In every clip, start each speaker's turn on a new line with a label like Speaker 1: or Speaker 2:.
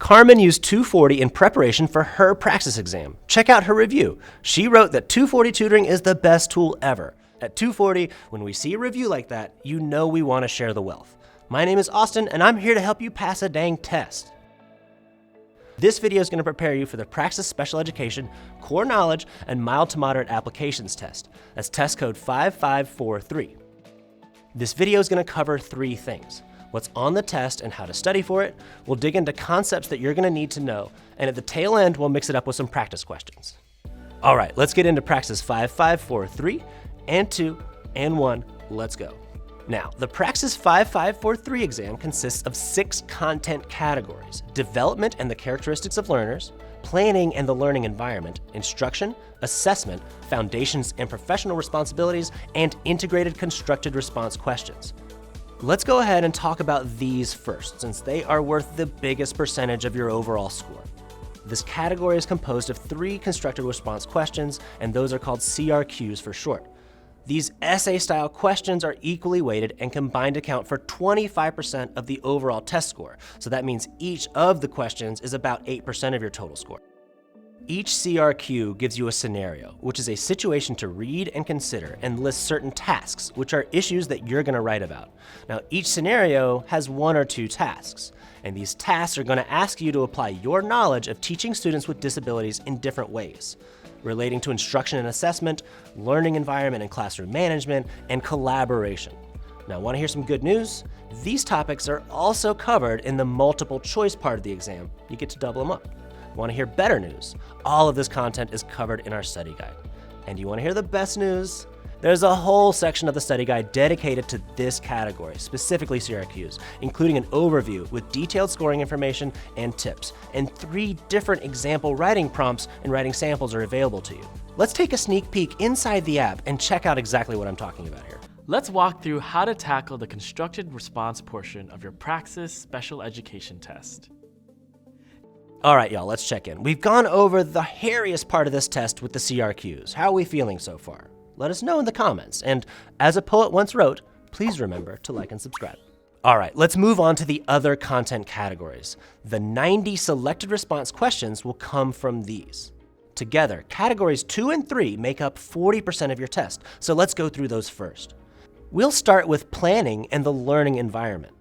Speaker 1: Carmen used 240 in preparation for her Praxis exam. Check out her review. She wrote that 240 tutoring is the best tool ever. At 240, when we see a review like that, you know we want to share the wealth. My name is Austin, and I'm here to help you pass a dang test. This video is going to prepare you for the Praxis Special Education Core Knowledge and Mild to Moderate Applications test. That's test code 5543. This video is going to cover 3 things: what's on the test and how to study for it. We'll dig into concepts that you're going to need to know, and at the tail end, we'll mix it up with some practice questions. All right, let's get into Praxis 5543 and 2 and 1. Let's go. Now, the Praxis 5543 exam consists of 6 content categories: development and the characteristics of learners, planning and the learning environment, instruction, assessment, foundations and professional responsibilities, and integrated constructed response questions. Let's go ahead and talk about these first, since they are worth the biggest percentage of your overall score. This category is composed of 3 constructed response questions, and those are called CRQs for short. These essay-style questions are equally weighted and combined account for 25% of the overall test score. So that means each of the questions is about 8% of your total score. Each CRQ gives you a scenario, which is a situation to read and consider, and lists certain tasks, which are issues that you're going to write about. Now, each scenario has 1 or 2 tasks, and these tasks are going to ask you to apply your knowledge of teaching students with disabilities in different ways, relating to instruction and assessment, learning environment and classroom management, and collaboration. Now, want to hear some good news? These topics are also covered in the multiple choice part of the exam. You get to double them up. Want to hear better news? All of this content is covered in our study guide. And you want to hear the best news? There's a whole section of the study guide dedicated to this category, specifically CRQs, including an overview with detailed scoring information and tips. And 3 different example writing prompts and writing samples are available to you. Let's take a sneak peek inside the app and check out exactly what I'm talking about here.
Speaker 2: Let's walk through how to tackle the constructed response portion of your Praxis Special Education test.
Speaker 1: All right, y'all, let's check in. We've gone over the hairiest part of this test with the CRQs. How are we feeling so far? Let us know in the comments. And as a poet once wrote, please remember to like and subscribe. All right, let's move on to the other content categories. The 90 selected response questions will come from these. Together, categories 2 and 3 make up 40% of your test. So let's go through those first. We'll start with planning and the learning environment.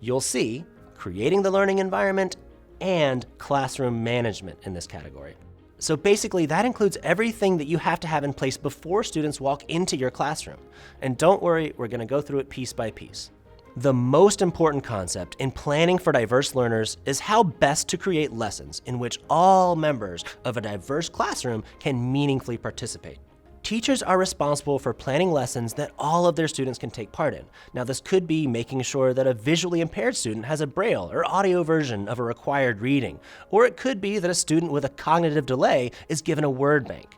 Speaker 1: You'll see creating the learning environment and classroom management in this category. So basically, that includes everything that you have to have in place before students walk into your classroom. And don't worry, we're going to go through it piece by piece. The most important concept in planning for diverse learners is how best to create lessons in which all members of a diverse classroom can meaningfully participate. Teachers are responsible for planning lessons that all of their students can take part in. Now, this could be making sure that a visually impaired student has a braille or audio version of a required reading, or it could be that a student with a cognitive delay is given a word bank.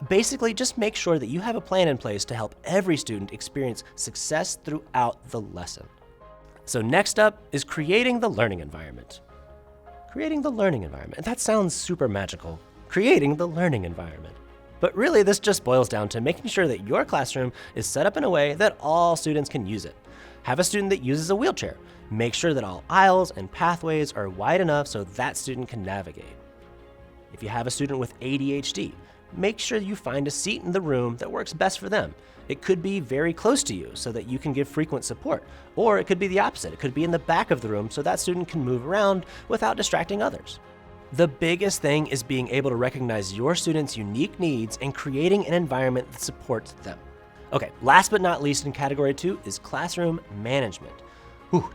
Speaker 1: Basically, just make sure that you have a plan in place to help every student experience success throughout the lesson. So next up is creating the learning environment. Creating the learning environment. That sounds super magical. Creating the learning environment. But really, this just boils down to making sure that your classroom is set up in a way that all students can use it. Have a student that uses a wheelchair. Make sure that all aisles and pathways are wide enough so that student can navigate. If you have a student with ADHD, make sure you find a seat in the room that works best for them. It could be very close to you so that you can give frequent support, or it could be the opposite. It could be in the back of the room so that student can move around without distracting others. The biggest thing is being able to recognize your students' unique needs and creating an environment that supports them. Okay, last but not least in category 2 is classroom management.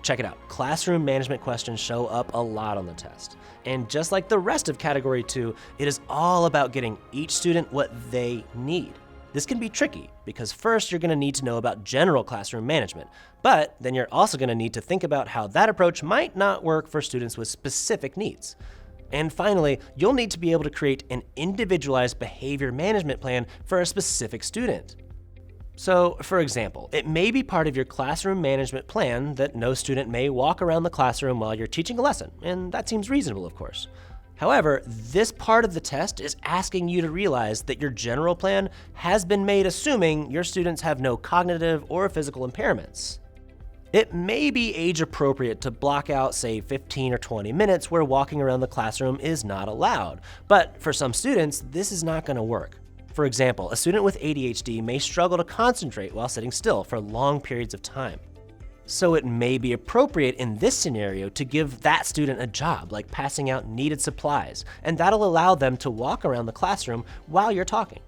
Speaker 1: Check it out. Classroom management questions show up a lot on the test. And just like the rest of category 2, it is all about getting each student what they need. This can be tricky because first you're going to need to know about general classroom management, but then you're also going to need to think about how that approach might not work for students with specific needs. And finally, you'll need to be able to create an individualized behavior management plan for a specific student. So, for example, it may be part of your classroom management plan that no student may walk around the classroom while you're teaching a lesson, and that seems reasonable, of course. However, this part of the test is asking you to realize that your general plan has been made assuming your students have no cognitive or physical impairments. It may be age appropriate to block out, say, 15 or 20 minutes where walking around the classroom is not allowed, but for some students, this is not going to work. For example, a student with ADHD may struggle to concentrate while sitting still for long periods of time. So it may be appropriate in this scenario to give that student a job, like passing out needed supplies, and that'll allow them to walk around the classroom while you're talking.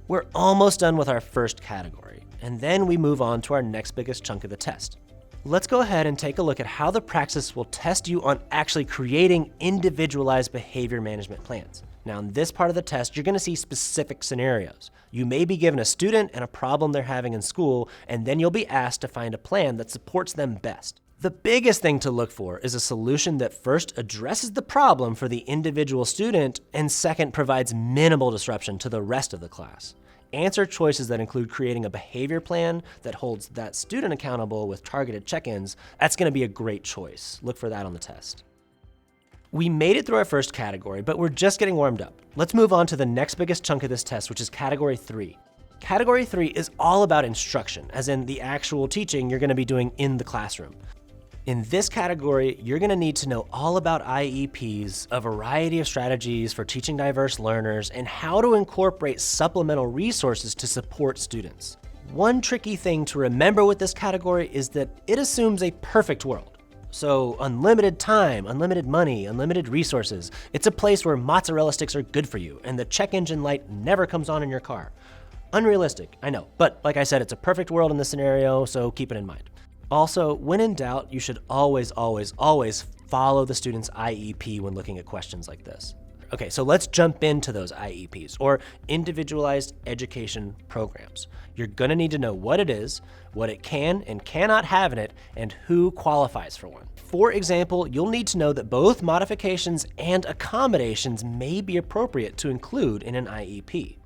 Speaker 1: We're almost done with our first category, and then we move on to our next biggest chunk of the test. Let's go ahead and take a look at how the Praxis will test you on actually creating individualized behavior management plans. Now, in this part of the test, you're going to see specific scenarios. You may be given a student and a problem they're having in school, and then you'll be asked to find a plan that supports them best. The biggest thing to look for is a solution that first addresses the problem for the individual student, and second, provides minimal disruption to the rest of the class. Answer choices that include creating a behavior plan that holds that student accountable with targeted check-ins. That's going to be a great choice. Look for that on the test. We made it through our first category, but we're just getting warmed up. Let's move on to the next biggest chunk of this test, which is category 3. Category 3 is all about instruction, as in the actual teaching you're going to be doing in the classroom. In this category, you're going to need to know all about IEPs, a variety of strategies for teaching diverse learners, and how to incorporate supplemental resources to support students. One tricky thing to remember with this category is that it assumes a perfect world. So unlimited time, unlimited money, unlimited resources. It's a place where mozzarella sticks are good for you and the check engine light never comes on in your car. Unrealistic, I know, but like I said, it's a perfect world in this scenario, so keep it in mind. Also, when in doubt, you should always follow the student's IEP when looking at questions like this. Okay, so let's jump into those IEPs, or individualized education programs. You're gonna need to know what it is, what it can and cannot have in it, and who qualifies for one. For example, you'll need to know that both modifications and accommodations may be appropriate to include in an IEP.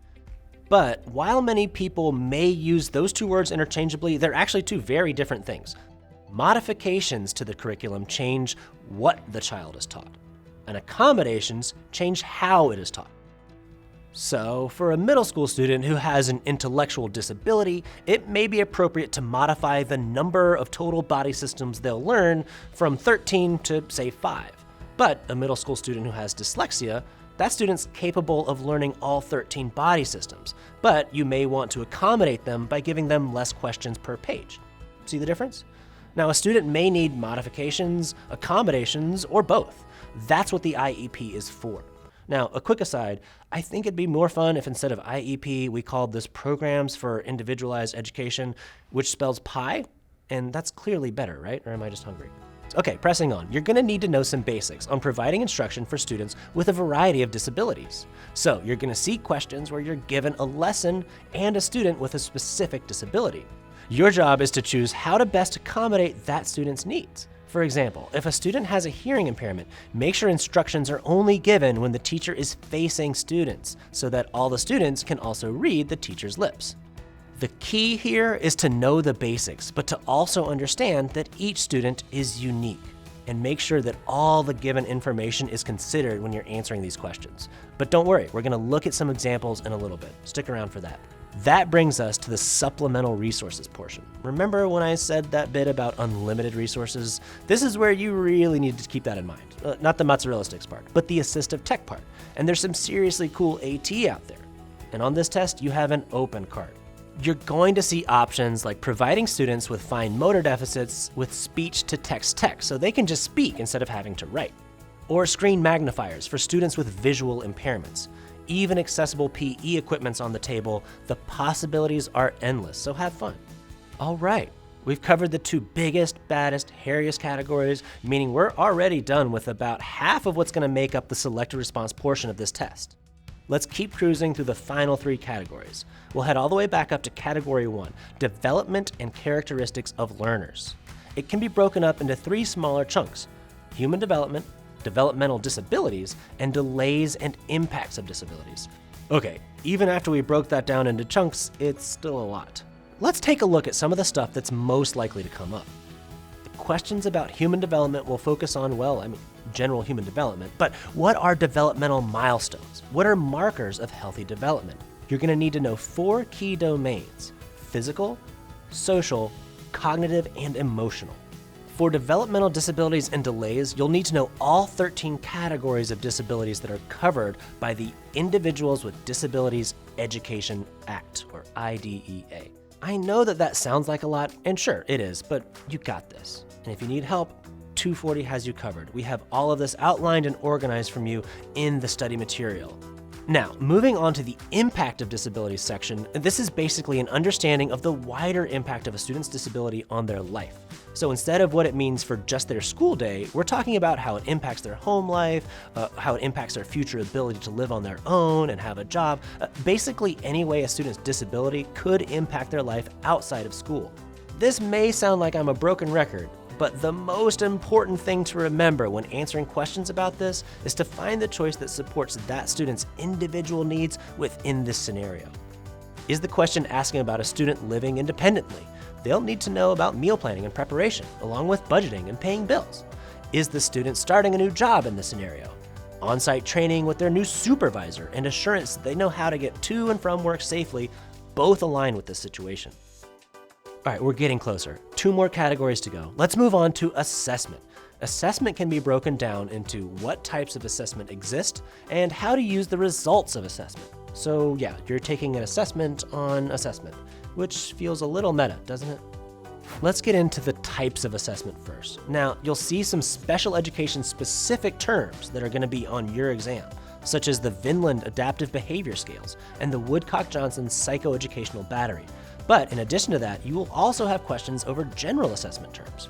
Speaker 1: But while many people may use those two words interchangeably, they're actually two very different things. Modifications to the curriculum change what the child is taught, and accommodations change how it is taught. So, for a middle school student who has an intellectual disability, it may be appropriate to modify the number of total body systems they'll learn from 13 to, say, 5. But a middle school student who has dyslexia, that student's capable of learning all 13 body systems, but you may want to accommodate them by giving them less questions per page. See the difference? Now, a student may need modifications, accommodations, or both. That's what the IEP is for. Now, a quick aside, I think it'd be more fun if instead of IEP, we called this Programs for Individualized Education, which spells PI, and that's clearly better, right? Or am I just hungry? Okay, pressing on. You're gonna need to know some basics on providing instruction for students with a variety of disabilities. So you're gonna see questions where you're given a lesson and a student with a specific disability. Your job is to choose how to best accommodate that student's needs. For example, if a student has a hearing impairment, make sure instructions are only given when the teacher is facing students, so that all the students can also read the teacher's lips. The key here is to know the basics, but to also understand that each student is unique, and make sure that all the given information is considered when you're answering these questions. But don't worry, we're gonna look at some examples in a little bit. Stick around for that. That brings us to the supplemental resources portion. Remember when I said that bit about unlimited resources? This is where you really need to keep that in mind. Not the mozzarella sticks part, but the assistive tech part. And there's some seriously cool AT out there. And on this test, you have an open card. You're going to see options like providing students with fine motor deficits with speech-to-text tech, so they can just speak instead of having to write. Or screen magnifiers for students with visual impairments. Even accessible PE equipment's on the table. The possibilities are endless, so have fun. All right, we've covered the two biggest, baddest, hairiest categories, meaning we're already done with about half of what's gonna make up the selected response portion of this test. Let's keep cruising through the final three categories. We'll head all the way back up to category 1, development and characteristics of learners. It can be broken up into 3 smaller chunks: human development, developmental disabilities, and delays and impacts of disabilities. Okay, even after we broke that down into chunks, it's still a lot. Let's take a look at some of the stuff that's most likely to come up. The questions about human development will focus on, general human development, but what are developmental milestones? What are markers of healthy development? You're gonna need to know 4 key domains: physical, social, cognitive, and emotional. For developmental disabilities and delays, you'll need to know all 13 categories of disabilities that are covered by the Individuals with Disabilities Education Act, or IDEA. I know that sounds like a lot, and sure, it is, but you got this. And if you need help, 240 has you covered. We have all of this outlined and organized from you in the study material. Now, moving on to the impact of disabilities section, this is basically an understanding of the wider impact of a student's disability on their life. So instead of what it means for just their school day, we're talking about how it impacts their home life, how it impacts their future ability to live on their own and have a job, basically any way a student's disability could impact their life outside of school. This may sound like I'm a broken record, but the most important thing to remember when answering questions about this is to find the choice that supports that student's individual needs within this scenario. Is the question asking about a student living independently? They'll need to know about meal planning and preparation, along with budgeting and paying bills. Is the student starting a new job in this scenario? On-site training with their new supervisor and assurance that they know how to get to and from work safely both align with this situation. All right, we're getting closer. 2 more categories to go. Let's move on to assessment. Assessment can be broken down into what types of assessment exist and how to use the results of assessment. So yeah, you're taking an assessment on assessment, which feels a little meta, doesn't it? Let's get into the types of assessment first. Now, you'll see some special education specific terms that are going to be on your exam, such as the Vinland Adaptive Behavior Scales and the Woodcock-Johnson Psychoeducational Battery. But in addition to that, you will also have questions over general assessment terms.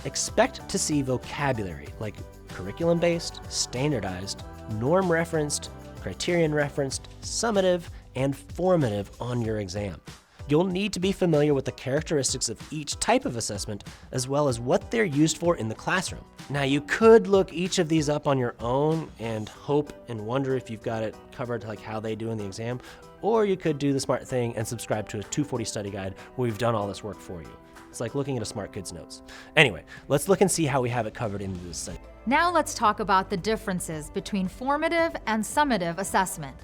Speaker 1: Expect to see vocabulary like curriculum-based, standardized, norm-referenced, criterion-referenced, summative, and formative on your exam. You'll need to be familiar with the characteristics of each type of assessment, as well as what they're used for in the classroom. Now, you could look each of these up on your own and hope and wonder if you've got it covered like how they do in the exam, or you could do the smart thing and subscribe to a 240 study guide where we've done all this work for you. It's like looking at a smart kid's notes. Anyway, let's look and see how we have it covered in this study.
Speaker 3: Now let's talk about the differences between formative and summative assessment.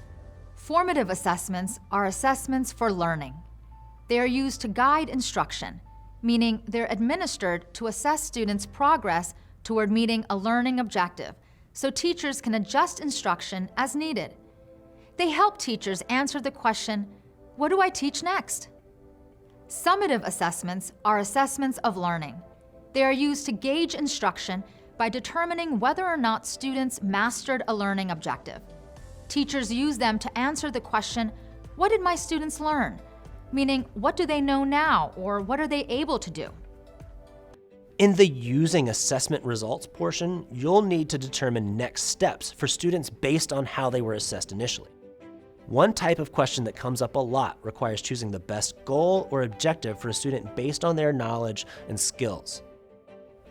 Speaker 3: Formative assessments are assessments for learning. They are used to guide instruction, meaning they're administered to assess students' progress toward meeting a learning objective, so teachers can adjust instruction as needed. They help teachers answer the question, what do I teach next? Summative assessments are assessments of learning. They are used to gauge instruction by determining whether or not students mastered a learning objective. Teachers use them to answer the question, what did my students learn? Meaning, what do they know now, or what are they able to do?
Speaker 1: In the using assessment results portion, you'll need to determine next steps for students based on how they were assessed initially. One type of question that comes up a lot requires choosing the best goal or objective for a student based on their knowledge and skills.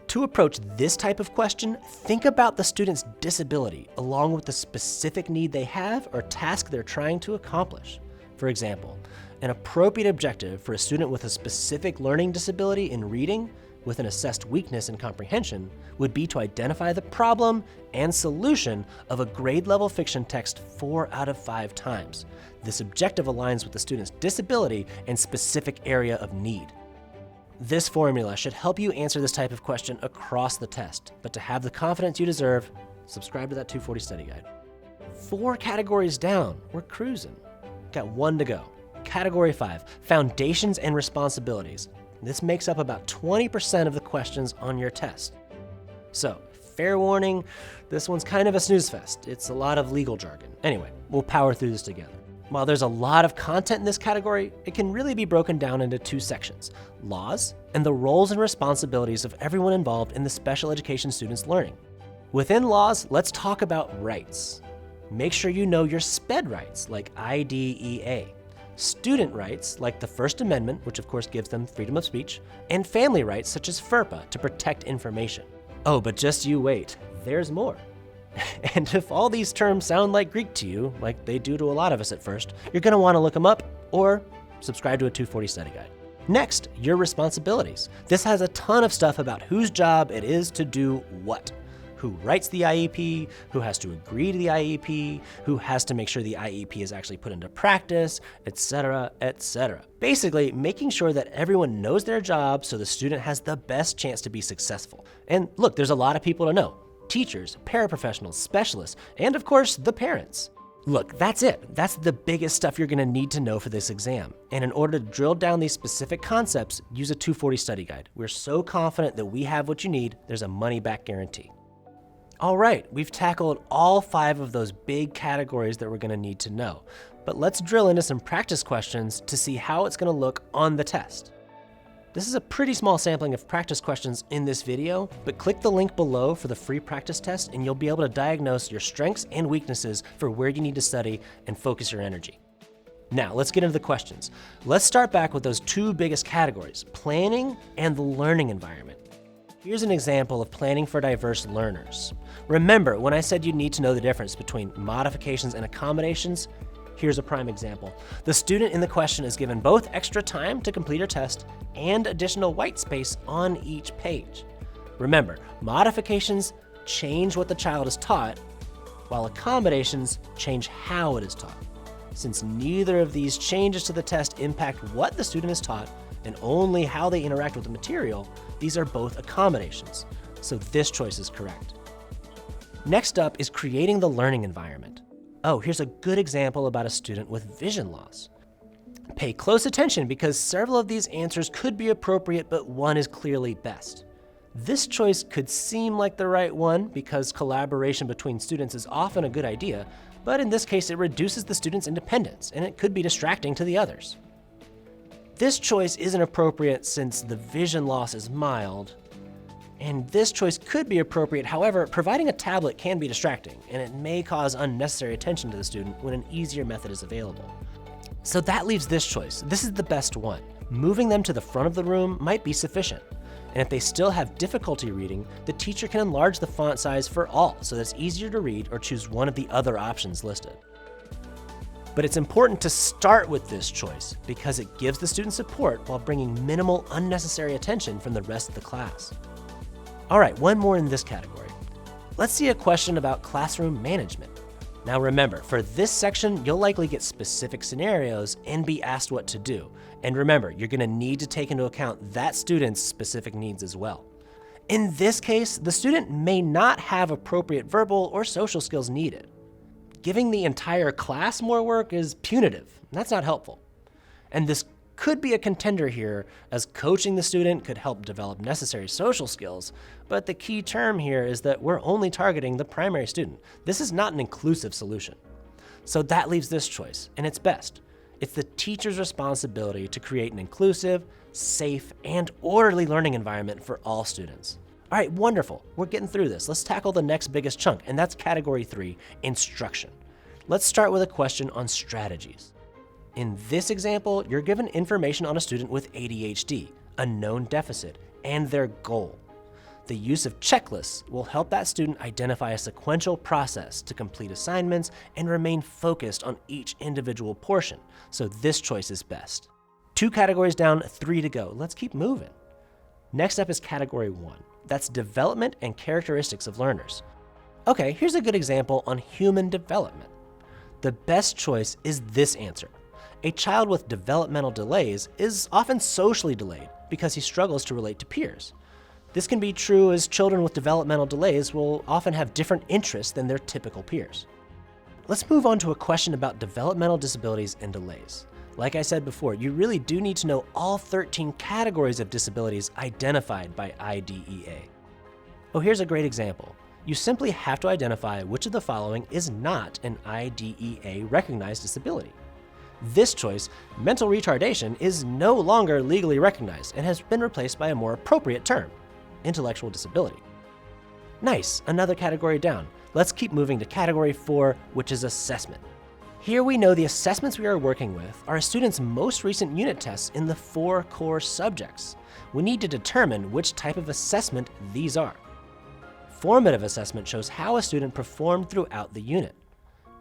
Speaker 1: To approach this type of question, think about the student's disability along with the specific need they have or task they're trying to accomplish. For example, an appropriate objective for a student with a specific learning disability in reading with an assessed weakness in comprehension would be to identify the problem and solution of a grade-level fiction text 4 out of 5 times. This objective aligns with the student's disability and specific area of need. This formula should help you answer this type of question across the test, but to have the confidence you deserve, subscribe to that 240 study guide. 4 categories down, we're cruising. Got 1 to go. Category 5, Foundations and Responsibilities. This makes up about 20% of the questions on your test. So, fair warning, this one's kind of a snooze fest. It's a lot of legal jargon. Anyway, we'll power through this together. While there's a lot of content in this category, it can really be broken down into 2 sections: laws and the roles and responsibilities of everyone involved in the special education student's learning. Within laws, let's talk about rights. Make sure you know your SPED rights, like IDEA. Student rights, like the First Amendment, which of course gives them freedom of speech, and family rights, such as FERPA, to protect information. Oh, but just you wait, there's more. And if all these terms sound like Greek to you, like they do to a lot of us at first, you're gonna wanna look them up or subscribe to a 240 study guide. Next, your responsibilities. This has a ton of stuff about whose job it is to do what. who writes the IEP, who has to agree to the IEP, who has to make sure the IEP is actually put into practice, etc., etc. Basically, making sure that everyone knows their job so the student has the best chance to be successful. And look, there's a lot of people to know: teachers, paraprofessionals, specialists, and of course, the parents. Look, that's it. That's the biggest stuff you're gonna need to know for this exam. And in order to drill down these specific concepts, use a 240 study guide. We're so confident that we have what you need, there's a money-back guarantee. All right, we've tackled all 5 of those big categories that we're gonna need to know. But let's drill into some practice questions to see how it's gonna look on the test. This is a pretty small sampling of practice questions in this video, but click the link below for the free practice test and you'll be able to diagnose your strengths and weaknesses for where you need to study and focus your energy. Now, let's get into the questions. Let's start back with those 2 biggest categories: planning and the learning environment. Here's an example of planning for diverse learners. Remember, when I said you need to know the difference between modifications and accommodations? Here's a prime example. The student in the question is given both extra time to complete her test and additional white space on each page. Remember, modifications change what the child is taught, while accommodations change how it is taught. Since neither of these changes to the test impact what the student is taught and only how they interact with the material, these are both accommodations. So this choice is correct. Next up is creating the learning environment. Oh, here's a good example about a student with vision loss. Pay close attention because several of these answers could be appropriate, but one is clearly best. This choice could seem like the right one because collaboration between students is often a good idea, but in this case it reduces the student's independence and it could be distracting to the others. This choice isn't appropriate since the vision loss is mild, and this choice could be appropriate. However, providing a tablet can be distracting, and it may cause unnecessary attention to the student when an easier method is available. So that leaves this choice. This is the best one. Moving them to the front of the room might be sufficient. And if they still have difficulty reading, the teacher can enlarge the font size for all so that it's easier to read or choose one of the other options listed. But it's important to start with this choice because it gives the student support while bringing minimal unnecessary attention from the rest of the class. All right, one more in this category. Let's see a question about classroom management. Now remember, for this section, you'll likely get specific scenarios and be asked what to do. And remember, you're gonna need to take into account that student's specific needs as well. In this case, the student may not have appropriate verbal or social skills needed. Giving the entire class more work is punitive. That's not helpful. And this could be a contender here, as coaching the student could help develop necessary social skills, but the key term here is that we're only targeting the primary student. This is not an inclusive solution. So that leaves this choice, and it's best. It's the teacher's responsibility to create an inclusive, safe, and orderly learning environment for all students. All right, wonderful. We're getting through this. Let's tackle the next biggest chunk, and that's category 3, instruction. Let's start with a question on strategies. In this example, you're given information on a student with ADHD, a known deficit, and their goal. The use of checklists will help that student identify a sequential process to complete assignments and remain focused on each individual portion, so this choice is best. 2 categories down, 3 to go. Let's keep moving. Next up is category 1. That's development and characteristics of learners. Okay, here's a good example on human development. The best choice is this answer. A child with developmental delays is often socially delayed because he struggles to relate to peers. This can be true as children with developmental delays will often have different interests than their typical peers. Let's move on to a question about developmental disabilities and delays. Like I said before, you really do need to know all 13 categories of disabilities identified by IDEA. Oh, here's a great example. You simply have to identify which of the following is not an IDEA recognized disability. This choice, mental retardation, is no longer legally recognized and has been replaced by a more appropriate term, intellectual disability. Nice, another category down. Let's keep moving to category 4, which is assessment. Here we know the assessments we are working with are a student's most recent unit tests in the 4 core subjects. We need to determine which type of assessment these are. Formative assessment shows how a student performed throughout the unit.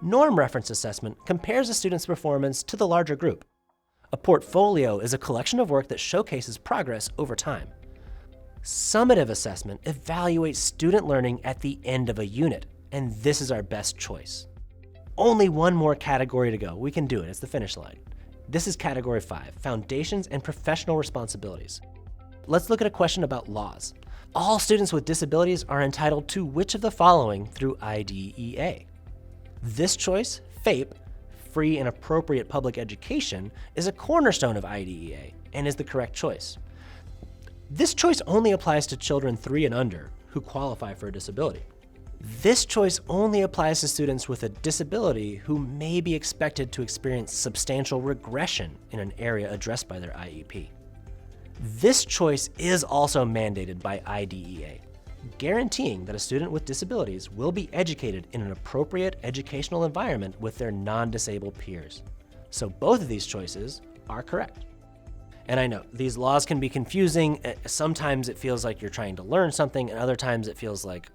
Speaker 1: Norm reference assessment compares a student's performance to the larger group. A portfolio is a collection of work that showcases progress over time. Summative assessment evaluates student learning at the end of a unit, and this is our best choice. Only one more category to go. We can do it. It's the finish line. This is category 5, foundations and professional responsibilities. Let's look at a question about laws. All students with disabilities are entitled to which of the following through IDEA? This choice, FAPE, free and appropriate public education, is a cornerstone of IDEA and is the correct choice. This choice only applies to children 3 and under who qualify for a disability. This choice only applies to students with a disability who may be expected to experience substantial regression in an area addressed by their IEP. This choice is also mandated by IDEA, guaranteeing that a student with disabilities will be educated in an appropriate educational environment with their non-disabled peers. So both of these choices are correct. And I know, these laws can be confusing. Sometimes it feels like you're trying to learn something, and other times it feels like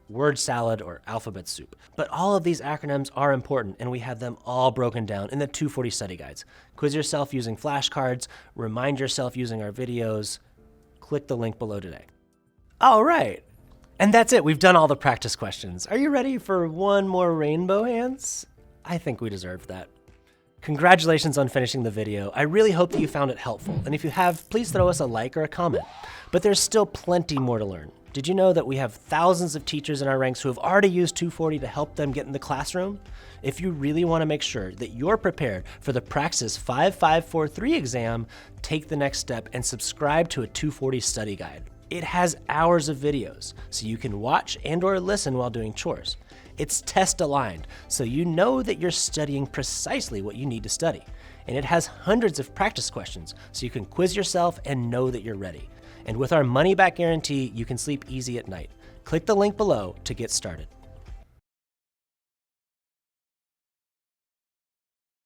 Speaker 1: word salad or alphabet soup. But all of these acronyms are important, and we have them all broken down in the 240 study guides. Quiz yourself using flashcards, remind yourself using our videos. Click the link below today. All right, and that's it. We've done all the practice questions. Are you ready for one more rainbow hands? I think we deserve that. Congratulations on finishing the video. I really hope that you found it helpful, and if you have, please throw us a like or a comment. But there's still plenty more to learn. Did you know that we have thousands of teachers in our ranks who have already used 240 to help them get in the classroom? If you really want to make sure that you're prepared for the Praxis 5543 exam, take the next step and subscribe to a 240 study guide. It has hours of videos, so you can watch and or listen while doing chores. It's test aligned, so you know that you're studying precisely what you need to study. And it has hundreds of practice questions, so you can quiz yourself and know that you're ready. And with our money-back guarantee, you can sleep easy at night. Click the link below to get started.